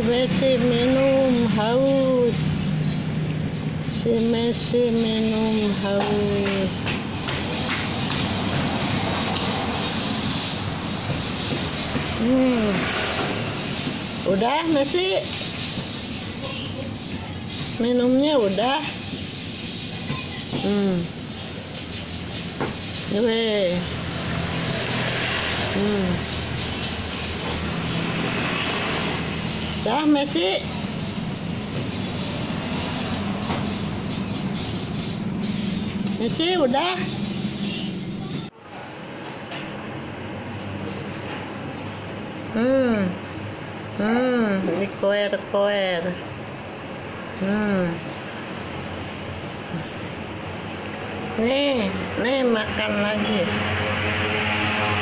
Messi minum haus. Si Messi minum haus. Udah Messi? Minumnya udah? Weh. Dah Messi? Messi udah? Ini koer. Nih makan lagi.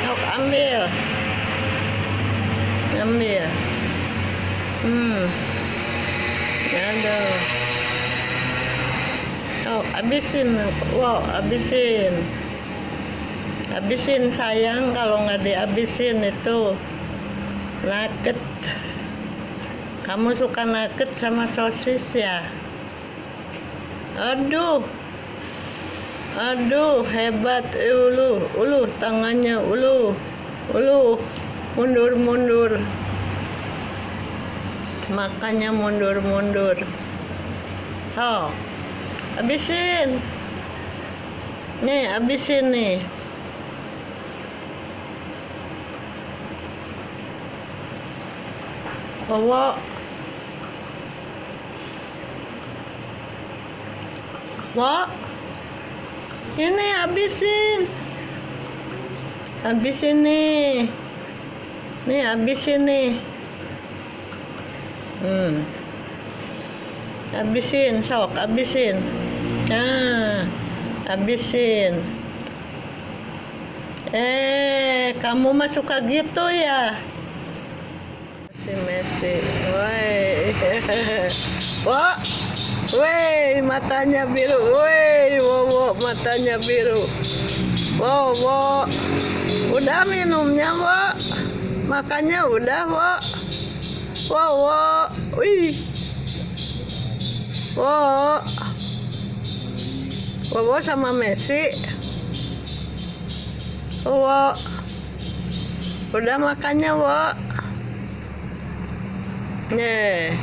Yuk ambil. Aduh. Oh, habisin. Wow, habisin sayang, kalau nggak dihabisin itu nugget. Kamu suka nugget sama sosis ya? Aduh, hebat. Ulu tangannya, ulu, mundur. Makannya mundur. Oh, habisin. Nih, habisin nih. Bawa. Ini habisin nih. Habisin nih. Habisin, sok, habisin. Nah, habisin. Kamu mah suka gitu ya? Si Messi. Woi, matanya biru. Wow, matanya biru. Wow. Udah minumnya, Wo. Makannya udah, Wo. Wow. Wih. Wow sama Messi. Wow. Udah makannya, Wo. Nih.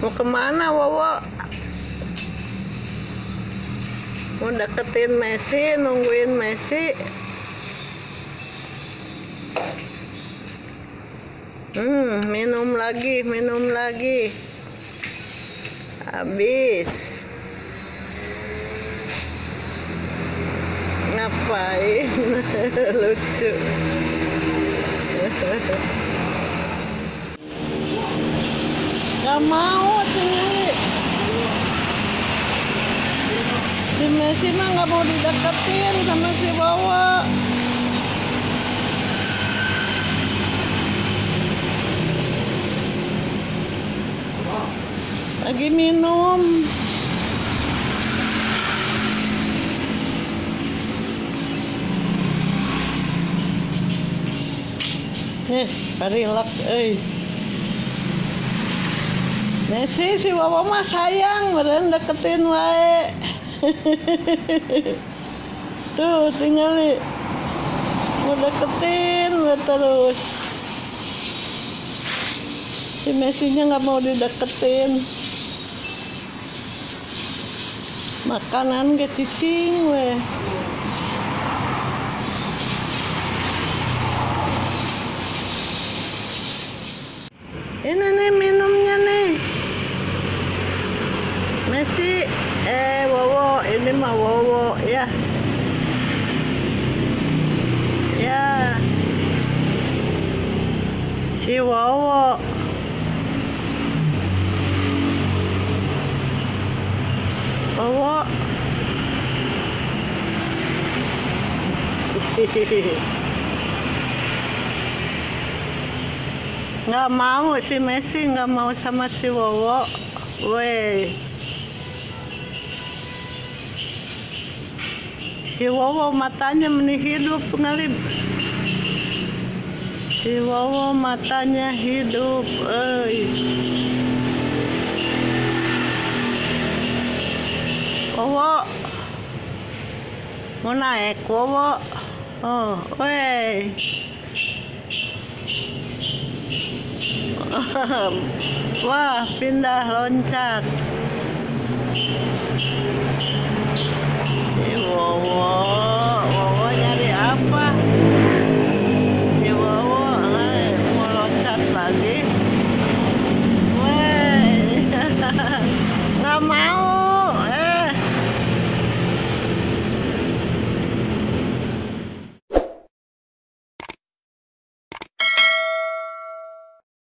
Mau kemana, Wowo? Mau deketin Messi, nungguin Messi. Minum lagi. Habis. Ngapain? Lucu. Gak mau tinggi. Si Messi mah gak mau dideketin sama si Wowo. Lagi minum. Relax, Messi si Wowo mah sayang, beneran deketin wae. Tuh tinggal mau deketin terus. Si Messi-nya nggak mau dideketin. Makanan ke cicing weh. Ini nih minumnya nih. Messi, Wowo, ini mah Wowo ya. Ya. Si Wowo. Wowo. Nggak mau si Messi, nggak mau sama si Wowo. Weh. Si Wowo matanya meni hidup ngalip. Si Wowo matanya hidup, Wowo, mau naik, Wowo? Oh, weh. Wah, pindah loncat. Si Wowo, Wowo nyari apa? Si Wowo mau loncat lagi. Weh, nggak mau.